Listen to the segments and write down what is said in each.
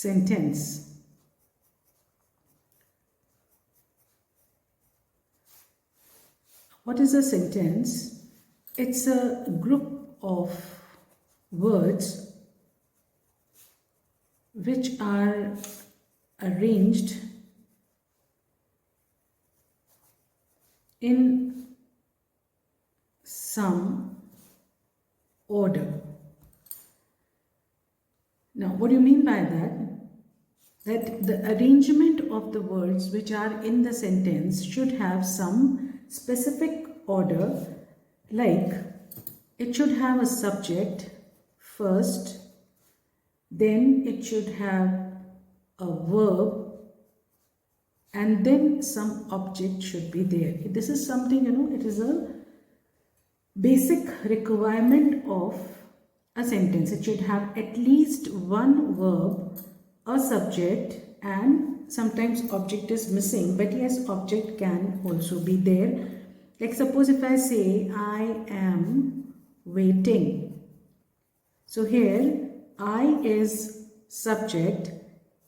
sentence. What is a sentence? It's a group of words which are arranged in some order. Now, what do you mean by that? That the arrangement of the words which are in the sentence should have some specific order, like it should have a subject first, then it should have a verb, and then some object should be there. This is something, it is a basic requirement of a sentence. It should have at least one verb, a subject, and sometimes object is missing, but yes, object can also be there. Like suppose if I say I am waiting. So here I is subject,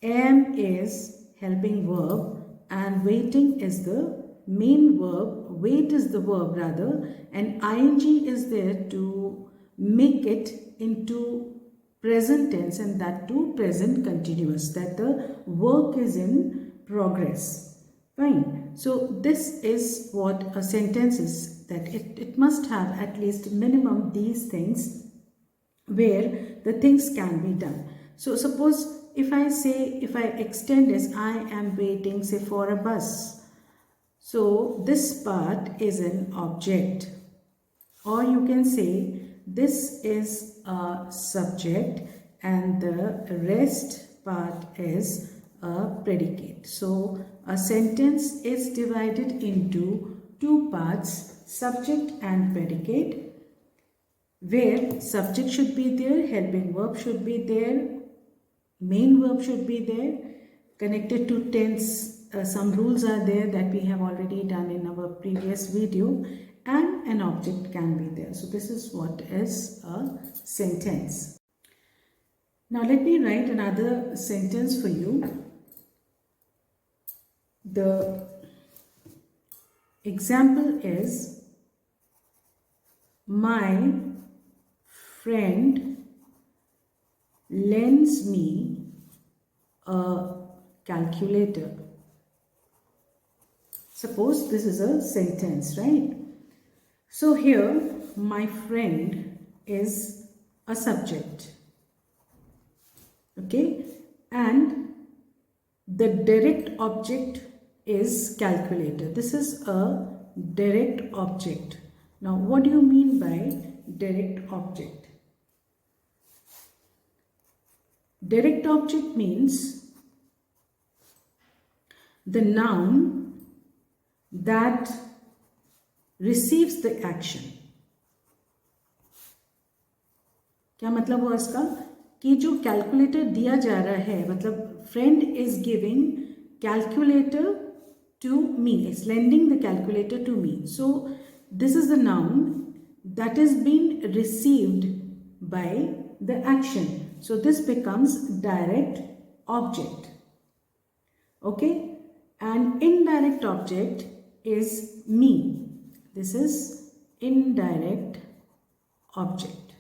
am is helping verb, and waiting is the main verb, wait is the verb rather, and ing is there to make it into present tense, and that too present continuous, that the work is in progress. Fine. So this is what a sentence is, that it must have at least minimum these things where the things can be done. So suppose if I extend as I am waiting, say, for a bus. So this part is an object, or you can say this is a subject and the rest part is a predicate. So a sentence is divided into two parts, subject and predicate, where subject should be there, helping verb should be there, main verb should be there, connected to tense. Some rules are there that we have already done in our previous video, and an object can be there. So this is what is a sentence. Now let me write another sentence for you. The example is, my friend lends me a calculator. Suppose this is a sentence, right? So here my friend is a subject, okay, and the direct object is calculator. This is a direct object. Now what do you mean by direct object? Direct object means the noun that receives the action. क्या मतलब हुआ इसका? कि जो calculator दिया जा रहा है, मतलब friend is giving calculator to me, it's lending the calculator to me. So this is the noun that is being received by the action. So this becomes direct object. Okay, and indirect object is me. This is indirect object.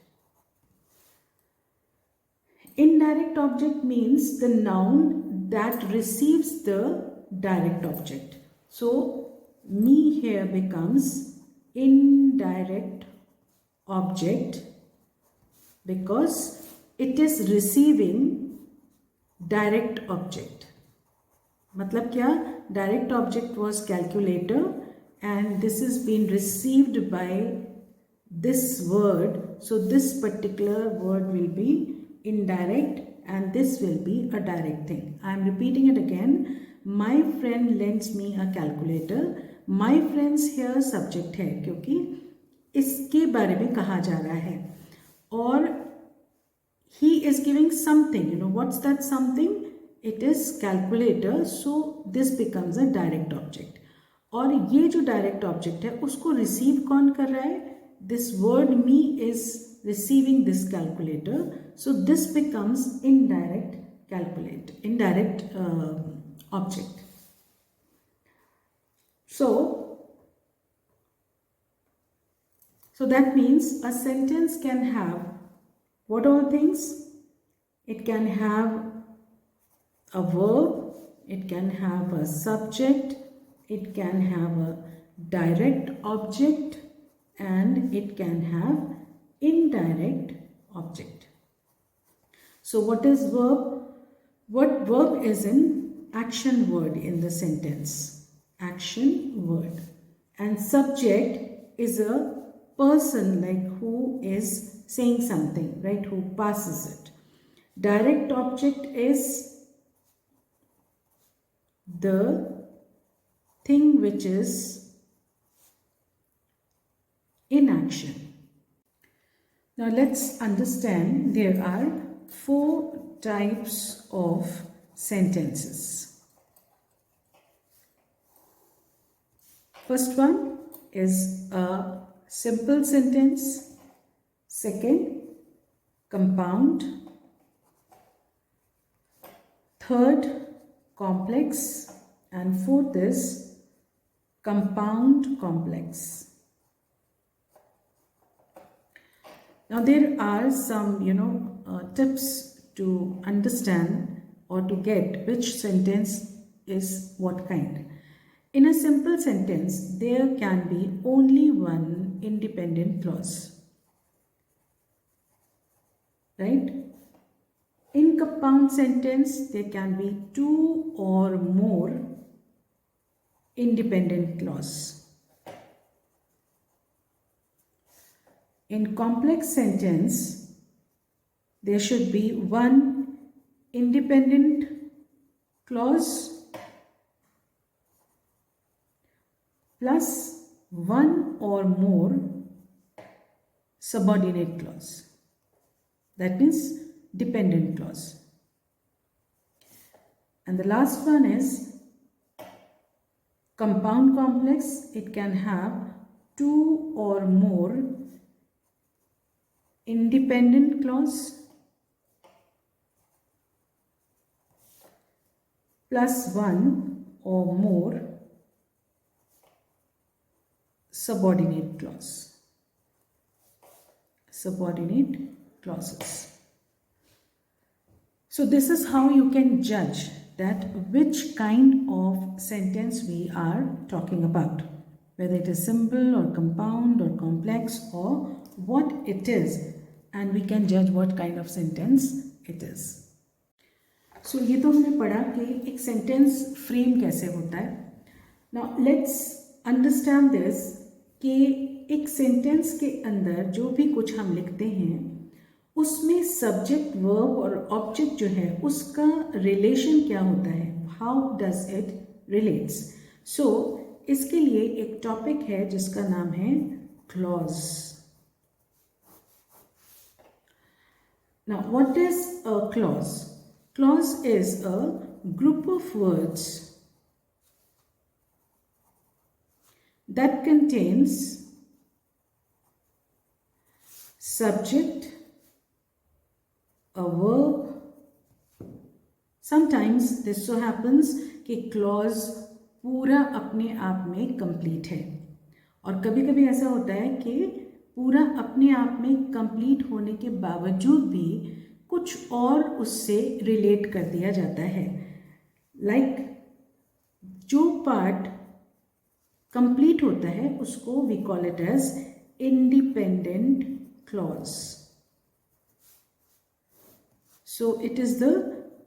Indirect object means the noun that receives the direct object. So me here becomes indirect object because it is receiving direct object. मतलब क्या? Direct object was calculator and this is being received by this word. So this particular word will be indirect and this will be a direct thing. I am repeating it again. My friend lends me a calculator. My friends here subject है क्योंकि इसके बारे में कहा जा रहा है और he is giving something. You know what's that something? It is calculator. So this becomes a direct object. और ये जो direct object है उसको receive कौन कर रहा है? This word me is receiving this calculator. So this becomes indirect calculate, indirect object. So that means a sentence can have what all things? It can have a verb, it can have a subject, it can have a direct object, and it can have indirect object. So what is verb? What verb is an action word in the sentence? Action word. And subject is a person, like who is saying something, right? Who passes it. Direct object is the thing which is in action. Now let's understand there are 4 types of sentences. First one is a simple sentence. Second, compound. Third, complex. And fourth is compound complex. Now there are some, tips to understand or to get which sentence is what kind. In a simple sentence, there can be only one independent clause, right? In compound sentence, there can be 2 or more independent clause. In complex sentence, there should be one independent clause plus one or more subordinate clause. That means dependent clause. And the last one is compound complex. It can have 2 or more independent clause plus one or more subordinate clause. Subordinate clauses. So this is how you can judge that which kind of sentence we are talking about, whether it is simple or compound or complex or what it is, and we can judge what kind of sentence it is. So ये तो हमने पढ़ा कि एक sentence frame कैसे होता है. Now let's understand this कि एक sentence के अंदर जो भी कुछ हम लिखते हैं उसमें subject, verb और object जो है उसका relation क्या होता है, how does it relates. So इसके लिए एक topic है जिसका नाम है clause. Now what is a clause? Clause is a group of words that contains subject, a verb. Sometimes this so happens कि clause पूरा अपने आप में complete है, और कभी कभी ऐसा होता है कि पूरा अपने आप में complete होने के बावजूद भी कुछ और उससे रिलेट कर दिया जाता है. लाइक जो पार्ट कंप्लीट होता है उसको we call it as independent clause. So it is the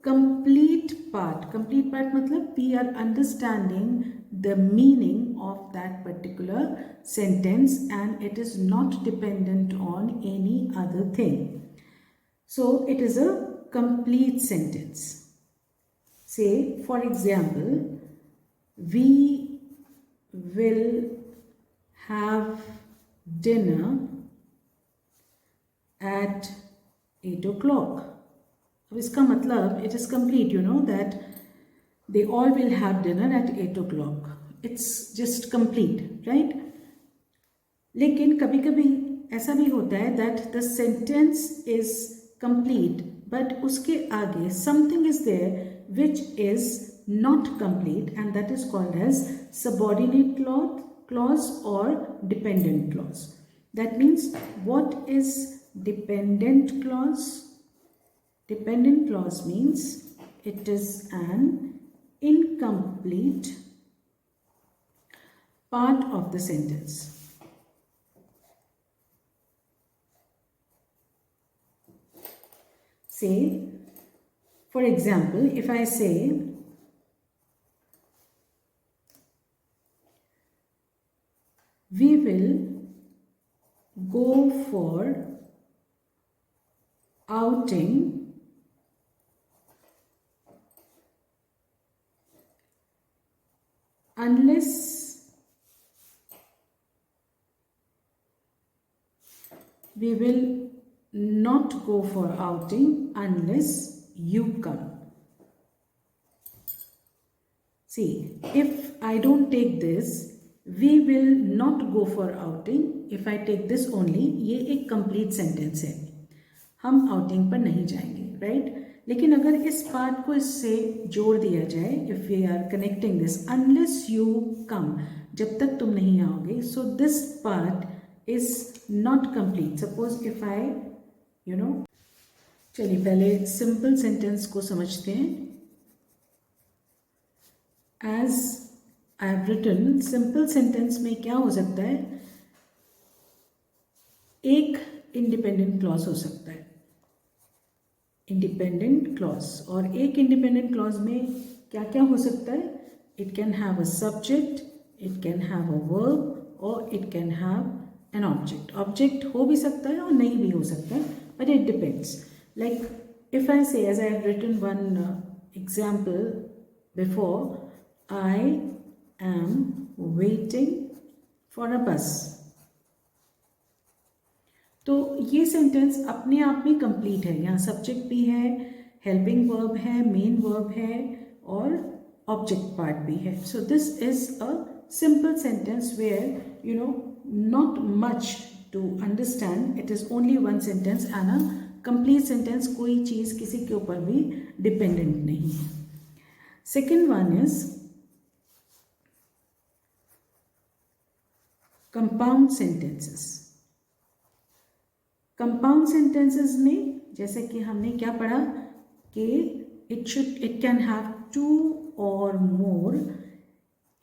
complete part. Complete part मतलब we are understanding the meaning of that particular sentence and it is not dependent on any other thing. So it is a complete sentence. Say for example, we will have dinner at 8 o'clock. अब इसका मतलब it is complete, you know that they all will have dinner at 8 o'clock. It's just complete, right? लेकिन कभी कभी ऐसा भी होता है that the sentence is complete but उसके आगे something is there which is not complete, and that is called as subordinate clause or dependent clause. That means, what is dependent clause? Dependent clause means it is an incomplete part of the sentence. Say, for example, if I say, we will go for outing unless we will not go for outing unless you come. See, if I don't take this, we will not go for outing. If I take this only, ये एक complete sentence है, हम outing पर नहीं जाएंगे, right? लेकिन अगर इस part को इससे जोड़ दिया जाए, if we are connecting this, unless you come, जब तक तुम नहीं आओगे, so this part is not complete. Suppose if I, चलिए पहले simple sentence को समझते हैं. As I have written, simple sentence में क्या हो सकता है? एक independent clause हो सकता है, independent clause, और एक independent clause में क्या क्या हो सकता है? It can have a subject, it can have a verb, or it can have an object. Object हो भी सकता है और नहीं भी हो सकता है, but it depends. Like if I say, as I have written one example before, I am waiting for a bus. तो ये सेंटेंस अपने आप में कंप्लीट है. यहाँ सब्जेक्ट भी है, हेल्पिंग वर्ब है, मेन वर्ब है और ऑब्जेक्ट पार्ट भी है. So this is a simple sentence where not much to understand. It is only one sentence and a complete sentence. कोई चीज़ किसी के ऊपर भी dependent नहीं है. Second one is compound sentences. Compound sentences में जैसे कि हमने क्या पढ़ा कि it can have two or more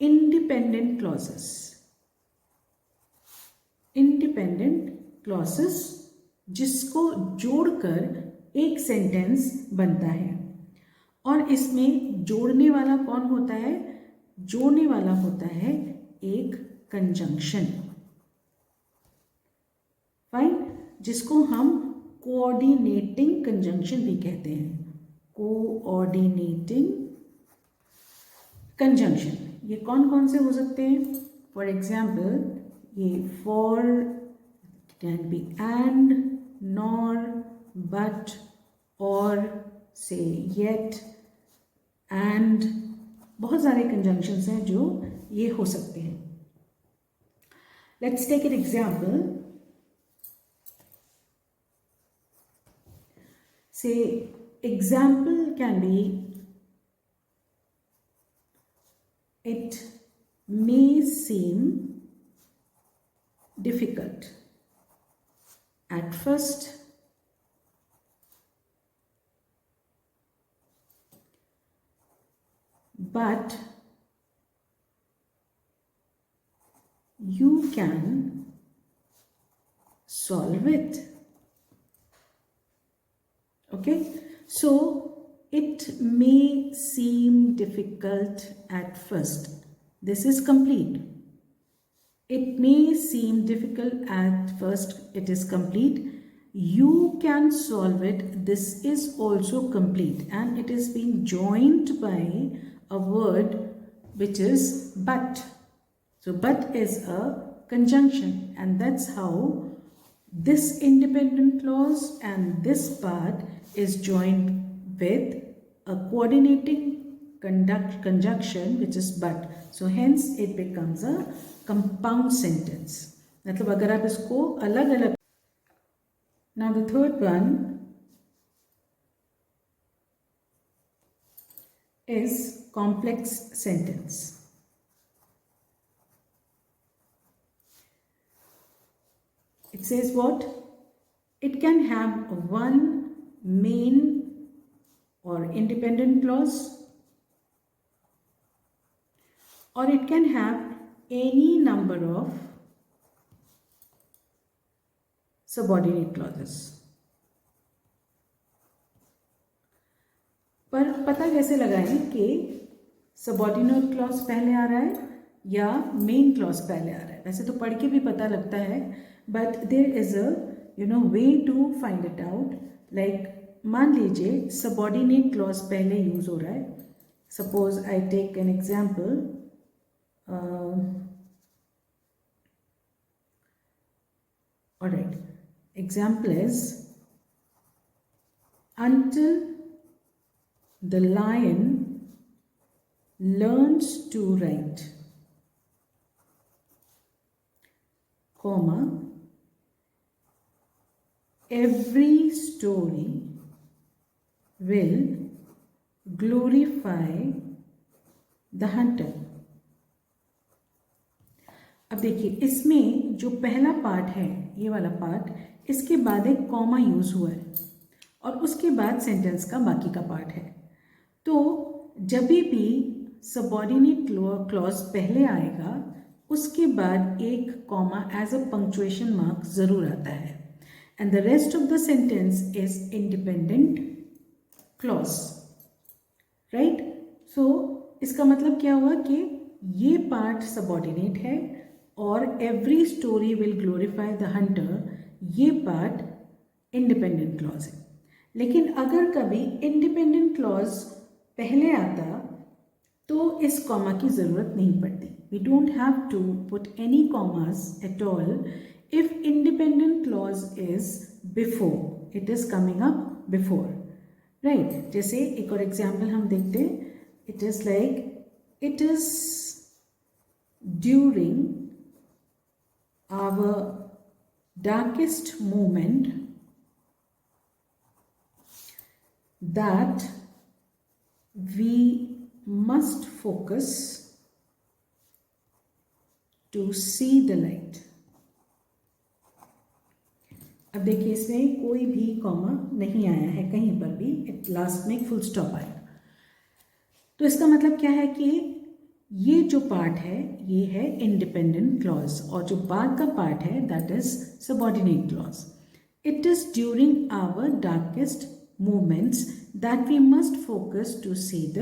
independent clauses. Independent clauses जिसको जोड़कर एक सेंटेंस बनता है. और इसमें जोड़ने वाला कौन होता है? जोड़ने वाला होता है एक कंजंक्शन. फाइन, जिसको हम कोऑर्डिनेटिंग कंजंक्शन भी कहते हैं. कोऑर्डिनेटिंग कंजंक्शन ये कौन कौन से हो सकते हैं? फॉर एग्जाम्पल, ये for can be and, nor, but, or, say yet, and, बहुत सारे conjunctions हैं जो ये हो सकते हैं. Let's take an example. Say example can be, it may seem difficult at first, but you can solve it. Okay, so it may seem difficult at first. This is complete. It may seem difficult at first, it is complete. You can solve it, this is also complete, and it is being joined by a word which is but. So but is a conjunction, and that's how this independent clause and this part is joined with a coordinating conjunction which is but. So hence it becomes a compound sentence. मतलब अगर आप इसको अलग अलग. Now the third one, is complex sentence. It says what? It can have one main or independent clause, or it can have any number of subordinate clauses. पर पता कैसे लगाएं कि सबऑर्डिनेट क्लॉज पहले आ रहा है या मेन क्लॉज पहले आ रहा है? वैसे तो पढ़ के भी पता लगता है, but there is a way to find it out. Like मान लीजिए सबऑर्डिनेट क्लॉज पहले यूज हो रहा है. Suppose I take an example. Alright, example is, until the lion learns to write, comma, every story will glorify the hunter. अब देखिए इसमें जो पहला पार्ट है, ये वाला पार्ट, इसके बाद एक कॉमा यूज हुआ है और उसके बाद सेंटेंस का बाकी का पार्ट है. तो जब भी सबऑर्डिनेट क्लॉज पहले आएगा उसके बाद एक comma as a punctuation mark जरूर आता है. And the rest of the sentence is independent clause. Right? So इसका मतलब क्या हुआ कि ये पार्ट सबऑर्डिनेट है और every story will glorify the Hunter, ये पार्ट इंडिपेंडेंट क्लॉज है. लेकिन अगर कभी इंडिपेंडेंट क्लॉज पहले आता तो इस कॉमा की ज़रूरत नहीं पड़ती. We don't have to put any commas at all if independent clause is before, it is coming up before. Right? जैसे एक और एग्जाम्पल हम देखते हैं. It is like, it is during our darkest moment that we must focus to see the light. अब देखिए इसमें कोई भी कॉमा नहीं आया है कहीं पर भी, लास्ट में फुल स्टॉप आया. तो इसका मतलब क्या है कि ये जो पार्ट है ये है इंडिपेंडेंट क्लॉज और जो बाद का पार्ट है that is subordinate clause. It is during our darkest moments that we must focus to see the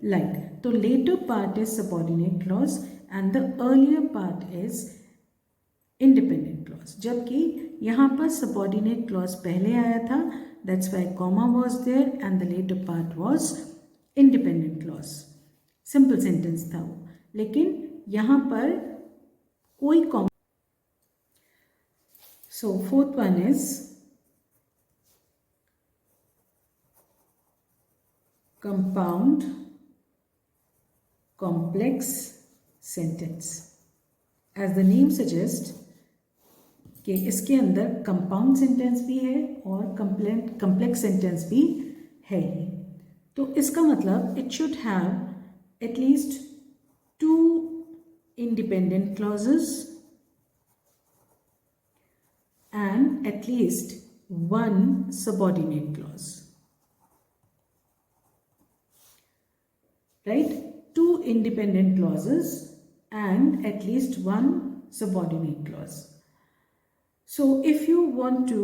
light. तो later part is subordinate clause and the earlier part is independent clause. जबकि यहाँ पर subordinate clause पहले आया था, that's why comma was there and the later part was independent clause. Simple sentence था वो, लेकिन यहां पर कोई comma. So fourth one is compound complex sentence. As the name suggest कि इसके अंदर कंपाउंड सेंटेंस भी है और कॉम्प्लेक्स सेंटेंस भी है. तो इसका मतलब it should have at least 2 independent clauses and at least 1 subordinate clause. Right? 2 independent clauses and at least 1 subordinate clause. So if you want to,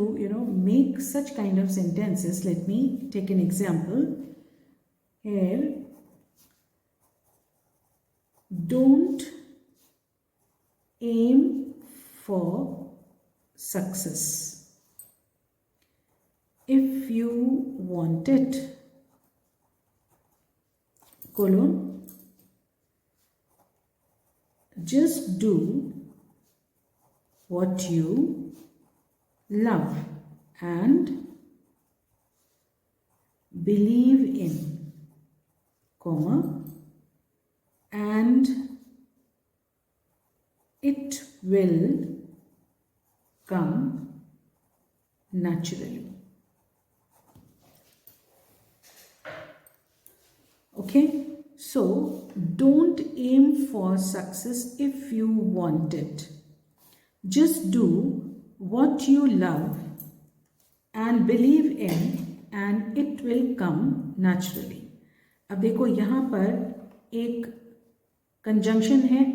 make such kind of sentences, let me take an example. Here, don't aim for success. If you want it, colon, just do what you love and believe in, comma, and it will come naturally. Okay, so don't aim for success if you want it. Just do what you love and believe in, and it will come naturally. अब देखो यहाँ पर एक conjunction है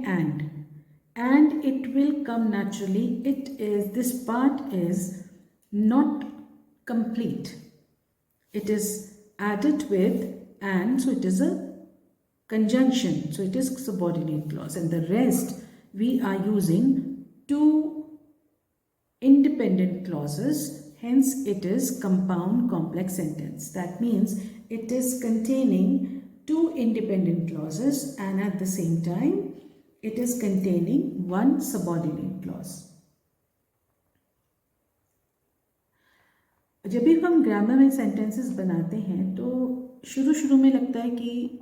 and it will come naturally. It is, this part is not complete. It is added with and, so it is a conjunction, so it is subordinate clause, and the rest we are using two independent clauses, hence it is compound complex sentence. That means it is containing two independent clauses and at the same time it is containing one subordinate clause. जब भी हम grammar में sentences बनाते हैं तो शुरू में लगता है कि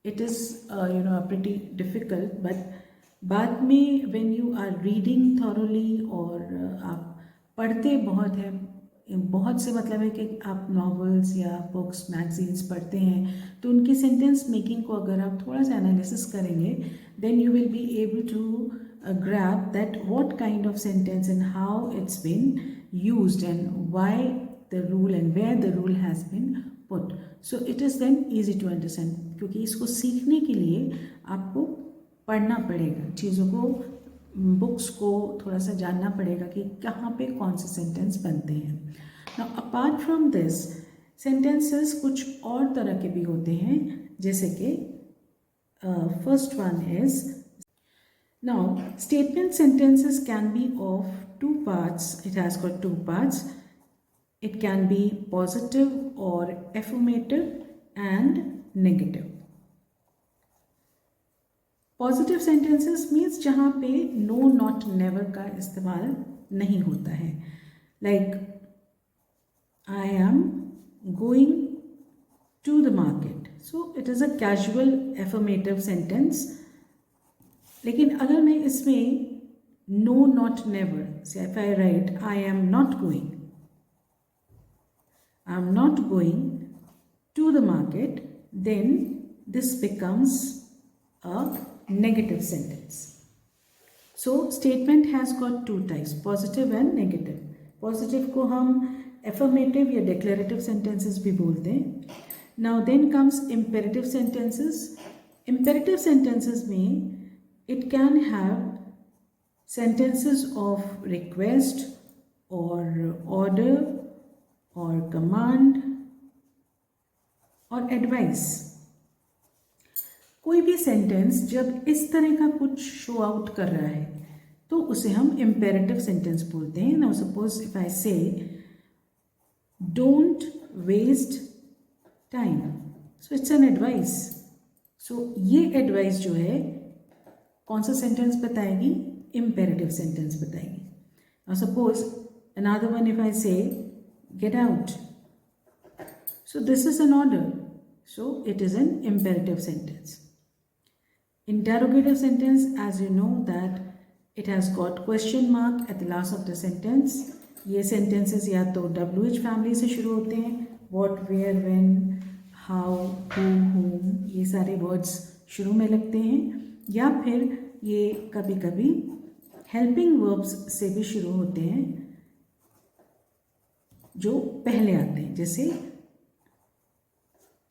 it is pretty difficult, but बाद में when you are reading thoroughly और आप पढ़ते बहुत हैं, बहुत से मतलब है कि आप नॉवेल्स या बुक्स मैगजीन्स पढ़ते हैं तो उनकी सेंटेंस मेकिंग को अगर आप थोड़ा सा एनालिसिस करेंगे then you will be able to grab that what kind of sentence and how it's been used and why the rule and where the rule has been put. So it is then easy to understand, क्योंकि इसको सीखने के लिए आपको पढ़ना पड़ेगा, चीज़ों को, बुक्स को थोड़ा सा जानना पड़ेगा कि कहाँ पे कौन से सेंटेंस बनते हैं. Now apart from this, sentences कुछ और तरह के भी होते हैं, जैसे कि first one is, now statement sentences can be of two parts. It has got two parts. It can be positive or affirmative and negative. Positive sentences means जहाँ पे no, not, never का इस्तेमाल नहीं होता है. Like I am going to the market. So it is a casual affirmative sentence. लेकिन अगर मैं इसमें no, not, never, say if I write I am not going, I am not going to the market, then this becomes a negative sentence. So statement has got two types, positive and negative. Positive को हम affirmative या declarative sentences भी बोलते हैं. Now then comes imperative sentences. Imperative sentences में it can have sentences of request or order or command और advice. कोई भी सेंटेंस जब इस तरह का कुछ शो आउट कर रहा है तो उसे हम इम्पेरेटिव सेंटेंस बोलते हैं. Now suppose if I say don't waste time, so it's an advice. सो ये एडवाइस जो है कौन सा सेंटेंस बताएगी? इम्पेरेटिव सेंटेंस बताएगी. Now suppose another one, if I say get out, so this is an order, so it is an imperative sentence. Interrogative sentence, as you know that it has got question mark at the last of the sentence. ये sentences या तो WH family से शुरू होते हैं, what, where, when, how, who, whom, ये सारे words शुरू में लगते हैं, या फिर ये कभी कभी helping verbs से भी शुरू होते हैं जो पहले आते हैं, जैसे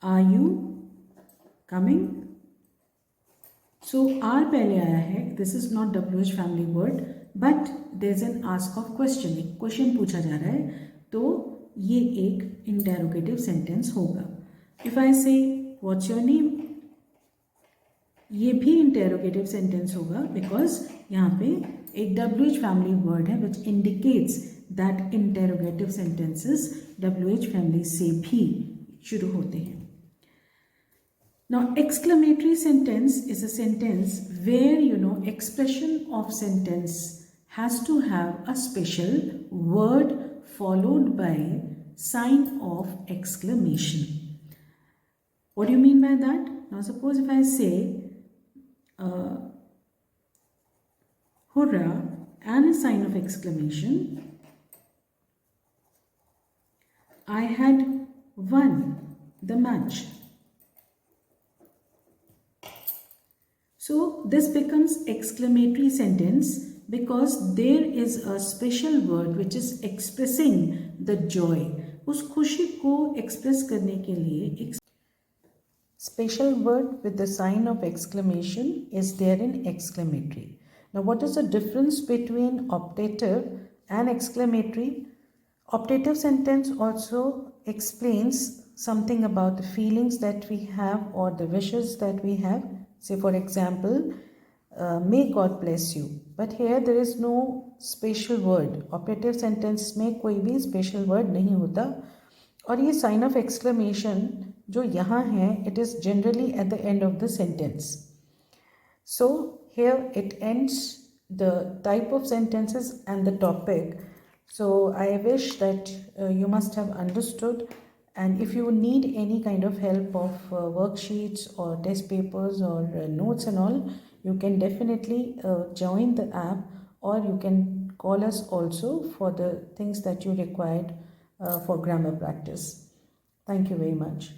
are you coming. So are पहले आया है, this is not WH family word, but there is an ask of question, एक क्वेश्चन पूछा जा रहा है, तो ये एक इंटेरोगेटिव सेंटेंस होगा. If I say what's your name, ये भी इंटेरोगेटिव सेंटेंस होगा, बिकॉज यहाँ पे एक WH फैमिली वर्ड है which indicates that interrogative sentences WH family से भी शुरू होते हैं. Now exclamatory sentence is a sentence where expression of sentence has to have a special word followed by sign of exclamation. What do you mean by that? Now suppose if I say hurrah and a sign of exclamation, I had won the match. So this becomes exclamatory sentence because there is a special word which is expressing the joy. उस खुशी को express करने के लिए एक special word with the sign of exclamation is there in exclamatory. Now, what is the difference between optative and exclamatory? Optative sentence also explains something about the feelings that we have or the wishes that we have. Say, for example, may God bless you. But here there is no special word. Optative sentence में कोई भी special word नहीं होता. और ये sign of exclamation जो यहाँ है, it is generally at the end of the sentence. So here it ends the type of sentences and the topic. So I wish that you must have understood, and if you need any kind of help of worksheets or test papers or notes and all, you can definitely join the app, or you can call us also for the things that you required for grammar practice. Thank you very much.